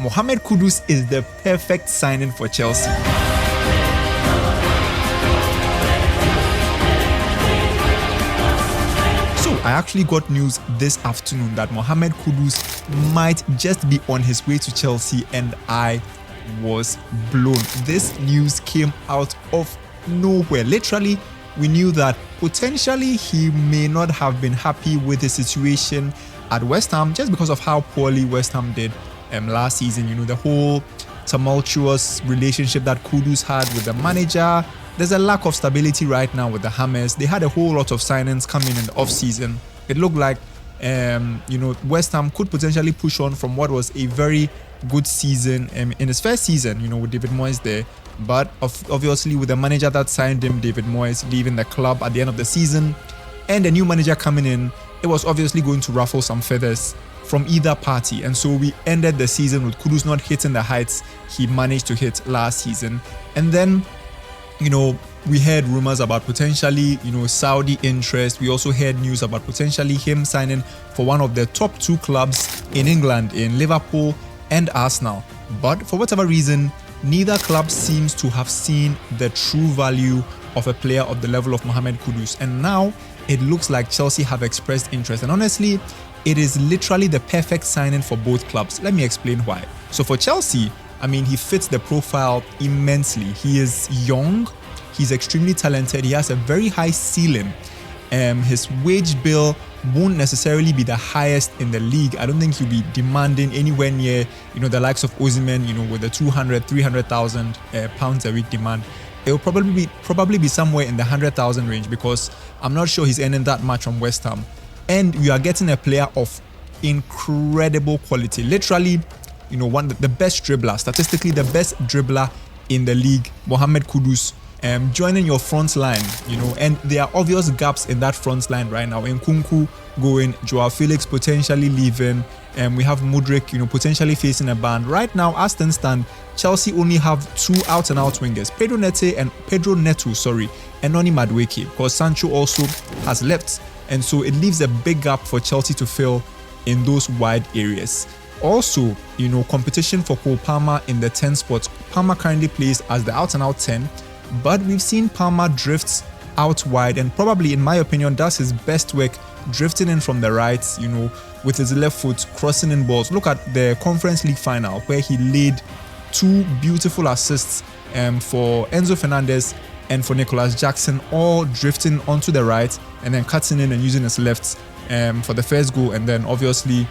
Mohamed Kudus is the perfect signing for Chelsea. I actually got news this afternoon that Mohamed Kudus might just be on his way to Chelsea, and I was blown. This news came out of nowhere. Literally, we knew that potentially he may not have been happy with the situation at West Ham just because of how poorly West Ham did last season. You know, the whole tumultuous relationship that Kudus had with the manager. There's a lack of stability right now with the Hammers. They had a whole lot of signings coming in the off-season. It looked like, West Ham could potentially push on from what was a very good season in his first season, with David Moyes there. But obviously with the manager that signed him, David Moyes, leaving the club at the end of the season, and a new manager coming in, it was obviously going to ruffle some feathers from either party. And so we ended the season with Kudus not hitting the heights he managed to hit last season. And then we heard rumors about potentially, Saudi interest. We also heard news about potentially him signing for one of the top two clubs in England, in Liverpool and Arsenal. But for whatever reason, neither club seems to have seen the true value of a player of the level of Mohamed Kudus. And now it looks like Chelsea have expressed interest. And honestly, it is literally the perfect signing for both clubs. Let me explain why. So for Chelsea, he fits the profile immensely. He is young, he's extremely talented, he has a very high ceiling. His wage bill won't necessarily be the highest in the league. I don't think he'll be demanding anywhere near, the likes of Osimhen, with the 300,000 pounds a week demand. It will probably be somewhere in the 100,000 range, because I'm not sure he's earning that much from West Ham. And you are getting a player of incredible quality. Literally, the best dribbler, statistically the best dribbler in the league, Mohamed Kudus, joining your front line, and there are obvious gaps in that front line right now. Nkunku going, Joao Felix potentially leaving, we have Mudryk, potentially facing a ban. Right now, as things stand, Chelsea only have two out-and-out wingers, Pedro Neto, and Noni Madueke, because Sancho also has left, and so it leaves a big gap for Chelsea to fill in those wide areas. Also, competition for Cole Palmer in the 10 spots. Palmer currently plays as the out-and-out 10, but we've seen Palmer drifts out wide, and probably, in my opinion, does his best work drifting in from the right, with his left foot, crossing in balls. Look at the Conference League final, where he laid two beautiful assists for Enzo Fernandez and for Nicolas Jackson, all drifting onto the right and then cutting in and using his left for the first goal. And then obviously,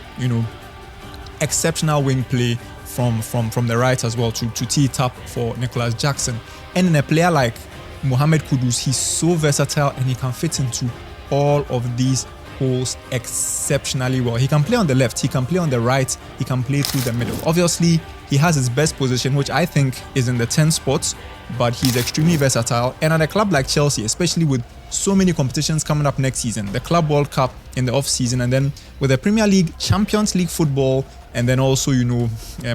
exceptional wing play from the right as well to tee it up for Nicolas Jackson. And in a player like Mohamed Kudus, he's so versatile and he can fit into all of these holes exceptionally well. He can play on the left, he can play on the right, he can play through the middle. Obviously, he has his best position, which I think is in the 10 spots, but he's extremely versatile. And at a club like Chelsea, especially with so many competitions coming up next season, the Club World Cup in the off-season, and then with the Premier League, Champions League football, and then also,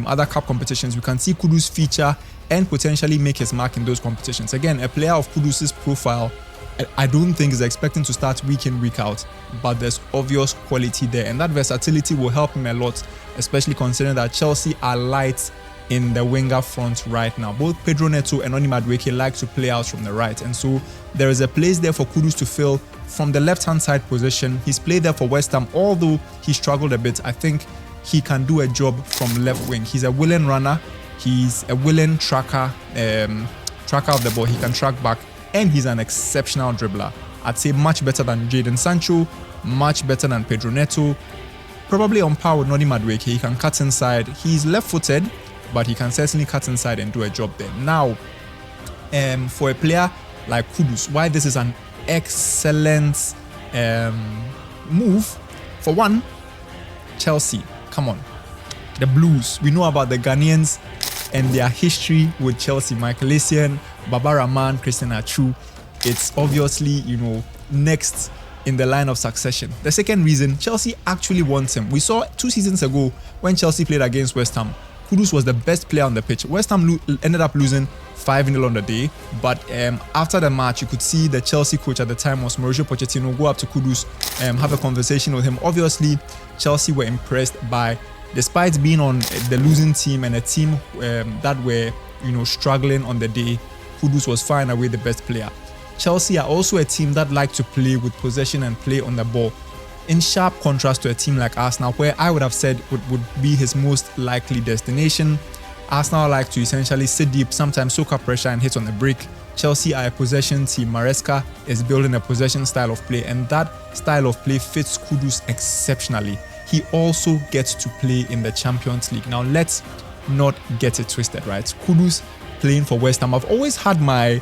other cup competitions, we can see Kudus feature and potentially make his mark in those competitions. Again, a player of Kudus' profile, I don't think is expecting to start week in, week out, but there's obvious quality there, and that versatility will help him a lot, especially considering that Chelsea are light in the winger front right now. Both Pedro Neto and Noni Madueke like to play out from the right, and so there is a place there for Kudus to fill from the left-hand side position. He's played there for West Ham, although he struggled a bit. I think he can do a job from left wing. He's a willing runner, he's a willing tracker of the ball, he can track back, and he's an exceptional dribbler. I'd say much better than Jadon Sancho, much better than Pedro Neto, probably on par with Noni Madueke. He can cut inside. He's left-footed, but he can certainly cut inside and do a job there. Now, for a player like Kudus, why this is an excellent move, for one, Chelsea, come on. The Blues, we know about the Ghanaians and their history with Chelsea. Michael Essien, Baba Rahman, Christian Atsu. It's obviously, next in the line of succession. The second reason, Chelsea actually wants him. We saw 2 seasons ago when Chelsea played against West Ham. Kudus was the best player on the pitch. West Ham ended up losing 5-0 on the day, but after the match, you could see the Chelsea coach at the time was Mauricio Pochettino go up to Kudus, have a conversation with him. Obviously, Chelsea were impressed by despite being on the losing team and a team that were, struggling on the day, Kudus was far and away the best player. Chelsea are also a team that like to play with possession and play on the ball, in sharp contrast to a team like Arsenal, where I would have said would be his most likely destination. Arsenal like to essentially sit deep, sometimes soak up pressure and hit on the break. Chelsea are a possession team. Maresca is building a possession style of play, and that style of play fits Kudus exceptionally. He also gets to play in the Champions League. Now, let's not get it twisted, right? Kudus playing for West Ham. I've always had my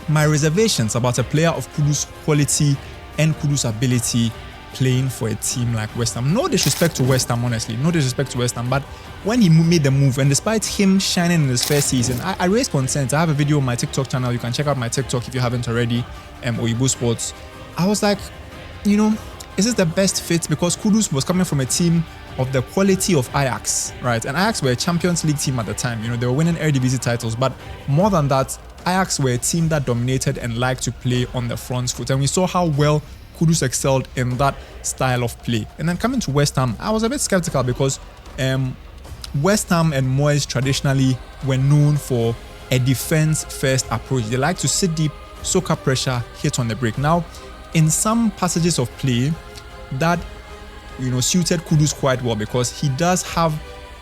reservations about a player of Kudus' quality and Kudus' ability playing for a team like West Ham. No disrespect to West Ham, honestly. No disrespect to West Ham. But when he made the move, and despite him shining in his first season, I raised concerns. I have a video on my TikTok channel. You can check out my TikTok if you haven't already, Oyibo Sports. I was like, is this the best fit? Because Kudus was coming from a team of the quality of Ajax, right? And Ajax were a Champions League team at the time. They were winning Eredivisie titles. But more than that, Ajax were a team that dominated and liked to play on the front foot. And we saw how well Kudus excelled in that style of play. And then coming to West Ham, I was a bit skeptical because West Ham and Moyes traditionally were known for a defense-first approach. They like to sit deep, soak up pressure, hit on the break. Now, in some passages of play, that suited Kudus quite well, because he does have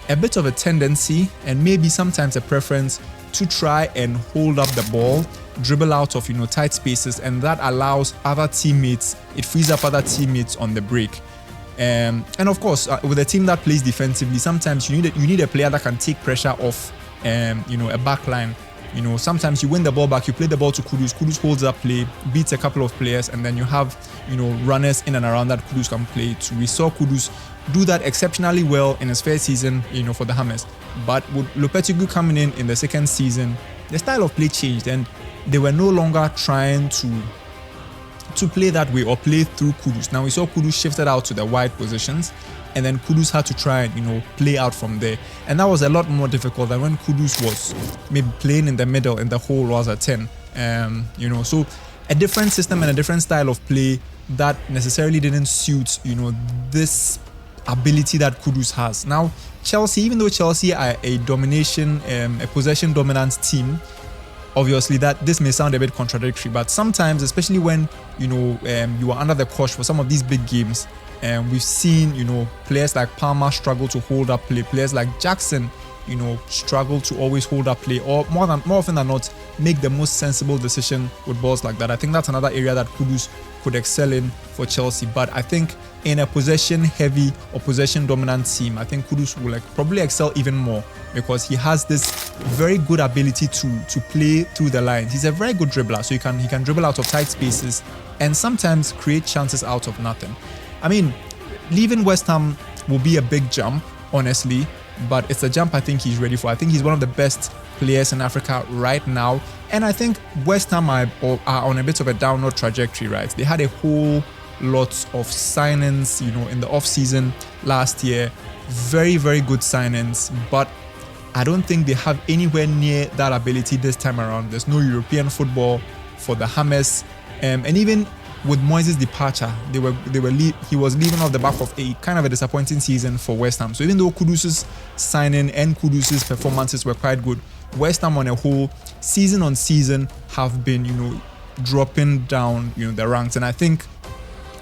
a bit of a tendency and maybe sometimes a preference to try and hold up the ball, dribble out of tight spaces, and that allows other teammates, it frees up other teammates on the break. And of course, with a team that plays defensively, sometimes you need a player that can take pressure off a back line. Sometimes you win the ball back, you play the ball to Kudus, Kudus holds up play, beats a couple of players, and then you have runners in and around that Kudus can play to. We saw Kudus do that exceptionally well in his first season for the Hammers. But with Lopetegui coming in the second season, the style of play changed, and they were no longer trying to play that way or play through Kudus. Now we saw Kudus shifted out to the wide positions, and then Kudus had to try and play out from there, and that was a lot more difficult than when Kudus was maybe playing in the middle and the hole was a 10. So a different system and a different style of play that necessarily didn't suit this ability that Kudus has. Now Chelsea, even though Chelsea are a possession dominant team, obviously that this may sound a bit contradictory, but sometimes, especially when you are under the cosh for some of these big games, we've seen players like Palmer struggle to hold up play, players like Jackson struggle to always hold up play, or more often than not make the most sensible decision with balls like that. I think that's another area that Kudus could excel in for Chelsea. But I think in a possession heavy or possession dominant team, I think Kudus will probably excel even more, because he has this very good ability to play through the lines. He's a very good dribbler, so he can dribble out of tight spaces and sometimes create chances out of nothing. I mean, leaving West Ham will be a big jump, honestly, but it's a jump I think he's ready for. I think he's one of the best players in Africa right now, and I think West Ham are on a bit of a downward trajectory, right? They had a whole lot of signings, in the off-season last year, very, very good signings, but I don't think they have anywhere near that ability this time around. There's no European football for the Hammers, and even with Moyes' departure, he was leaving off the back of a kind of a disappointing season for West Ham. So even though Kudus' signing and Kudus' performances were quite good, West Ham on a whole, season on season, have been dropping down the ranks. And I think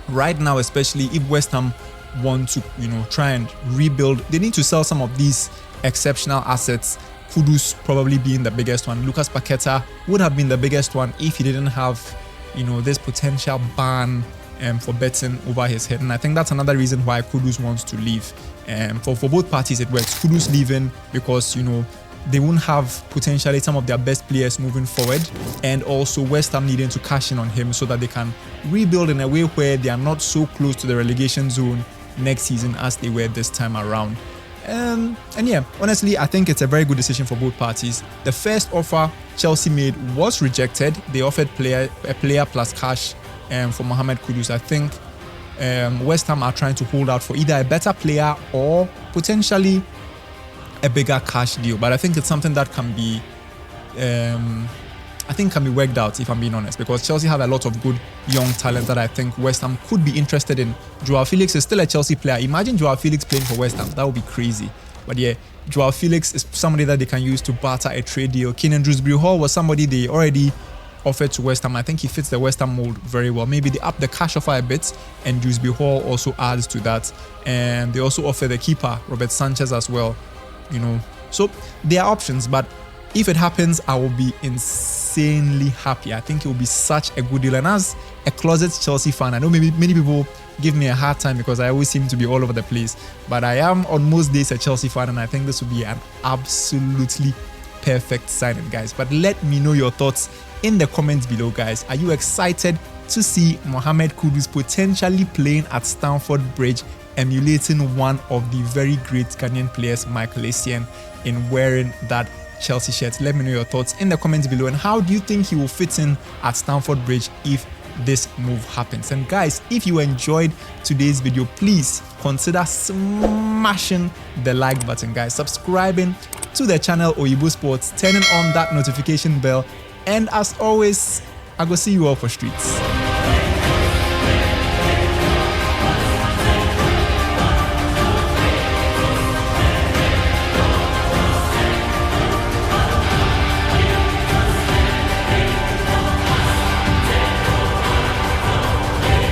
right now, especially if West Ham want to try and rebuild, they need to sell some of these exceptional assets. Kudus probably being the biggest one. Lucas Paqueta would have been the biggest one if he didn't have this potential ban for betting over his head. And I think that's another reason why Kudus wants to leave. For both parties it works. Kudus leaving because they won't have potentially some of their best players moving forward, and also West Ham needing to cash in on him so that they can rebuild in a way where they are not so close to the relegation zone next season as they were this time around. And yeah, honestly, I think it's a very good decision for both parties. The first offer Chelsea made was rejected. They offered a player plus cash for Mohamed Kudus. I think West Ham are trying to hold out for either a better player or potentially a bigger cash deal. But I think it's something that can be I think can be worked out, if I'm being honest, because Chelsea have a lot of good young talent that I think West Ham could be interested in. Joao Felix is still a Chelsea player. Imagine Joao Felix playing for West Ham. That would be crazy. But yeah, Joao Felix is somebody that they can use to barter a trade deal. Keenan Dewsbury-Hall was somebody they already offered to West Ham. I think he fits the West Ham mold very well. Maybe they up the cash offer a bit, and Dewsbury-Hall also adds to that. And they also offer the keeper, Robert Sanchez, as well. You know, so there are options, but if it happens, I will be insanely happy. I think it will be such a good deal. And as a closet Chelsea fan, I know maybe many people give me a hard time because I always seem to be all over the place, but I am on most days a Chelsea fan, and I think this will be an absolutely perfect signing, guys. But let me know your thoughts in the comments below, guys. Are you excited to see Mohamed Kudus potentially playing at Stamford Bridge, emulating one of the very great Ghanaian players, Michael Essien, in wearing that Chelsea shirt? Let me know your thoughts in the comments below, and how do you think he will fit in at Stamford Bridge if this move happens? And guys, if you enjoyed today's video, please consider smashing the like button, guys, subscribing to the channel Oyibo Sports, turning on that notification bell, and as always, I go see you all for streets.